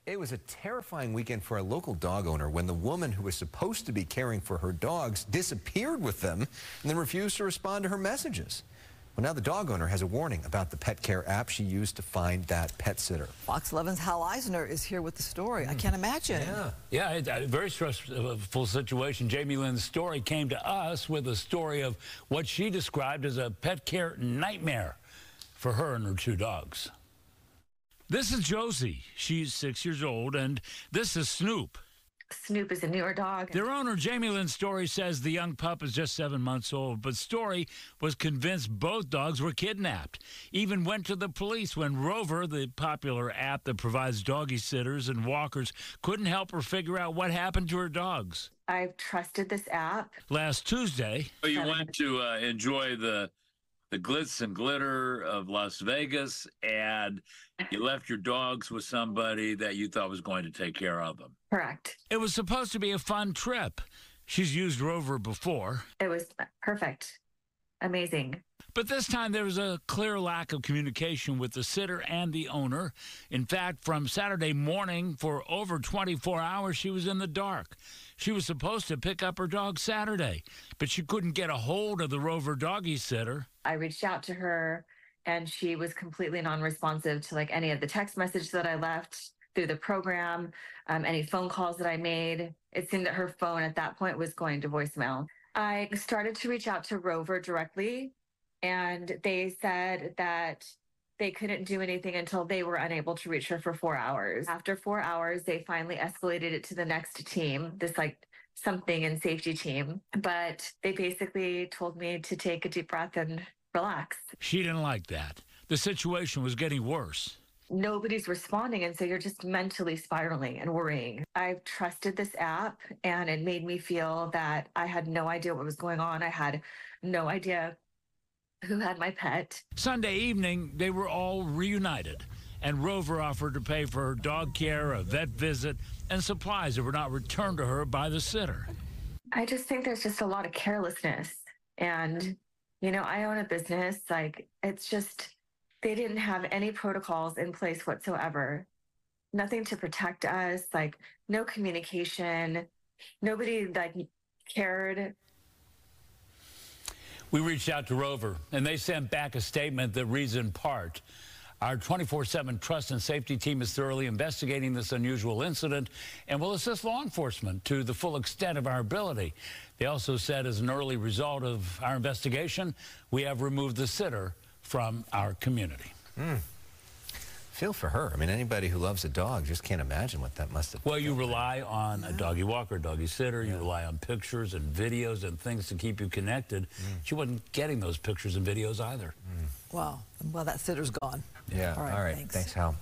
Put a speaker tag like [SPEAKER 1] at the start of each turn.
[SPEAKER 1] It was a terrifying weekend for a local dog owner when the woman who was supposed to be caring for her dogs disappeared with them and then refused to respond to her messages. Well, now the dog owner has a warning about the pet care app she used to find that pet sitter.
[SPEAKER 2] Fox 11's Hal Eisner is here with the story. I can't imagine.
[SPEAKER 3] Yeah, a very stressful situation. Jamie Lynn's story came to us with a story of what she described as a pet care nightmare for her and her two dogs. This is Josie. She's 6 years old, and this is Snoop.
[SPEAKER 4] Snoop is a newer dog.
[SPEAKER 3] Their owner, Jamie Lynn's Story, says the young pup is just 7 months old, but Story was convinced both dogs were kidnapped. Even went to the police when Rover, the popular app that provides doggy sitters and walkers, couldn't help her figure out what happened to her dogs.
[SPEAKER 4] I've trusted this app.
[SPEAKER 3] Last Tuesday,
[SPEAKER 5] you went to enjoy the glitz and glitter of Las Vegas, and you left your dogs with somebody that you thought was going to take care of them.
[SPEAKER 4] Correct.
[SPEAKER 3] It was supposed to be a fun trip. She's used Rover before.
[SPEAKER 4] It was perfect. Amazing.
[SPEAKER 3] But this time there was a clear lack of communication with the sitter and the owner. In fact, from Saturday morning for over 24 hours, she was in the dark. She was supposed to pick up her dog Saturday, but she couldn't get a hold of the Rover doggy sitter.
[SPEAKER 4] I reached out to her, and she was completely non-responsive to any of the text messages that I left through the program, any phone calls that I made. It seemed that her phone at that point was going to voicemail. I started to reach out to Rover directly, and they said that they couldn't do anything until they were unable to reach her for 4 hours. After 4 hours, they finally escalated it to the next team, this something and safety team. But they basically told me to take a deep breath and relax.
[SPEAKER 3] She didn't like that. The situation was getting worse.
[SPEAKER 4] Nobody's responding, and so you're just mentally spiraling and worrying. I've trusted this app, and it made me feel that I had no idea what was going on. I had no idea who had my pet.
[SPEAKER 3] Sunday evening, they were all reunited, and Rover offered to pay for her dog care, a vet visit, and supplies that were not returned to her by the sitter.
[SPEAKER 4] I just think there's just a lot of carelessness. And, I own a business. It's just, they didn't have any protocols in place whatsoever. Nothing to protect us, no communication. Nobody, cared.
[SPEAKER 3] We reached out to Rover, and they sent back a statement that reads in part, "Our 24/7 trust and safety team is thoroughly investigating this unusual incident and will assist law enforcement to the full extent of our ability." They also said, as an early result of our investigation, we have removed the sitter from our community.
[SPEAKER 1] Feel for her. I mean, anybody who loves a dog just can't imagine what that must have been.
[SPEAKER 3] Well, you rely on a doggy walker, a doggy sitter. You rely on pictures and videos and things to keep you connected. She wasn't getting those pictures and videos either.
[SPEAKER 2] Wow. Well, that sitter's gone.
[SPEAKER 1] Yeah.
[SPEAKER 2] All right.
[SPEAKER 1] Thanks, Hal.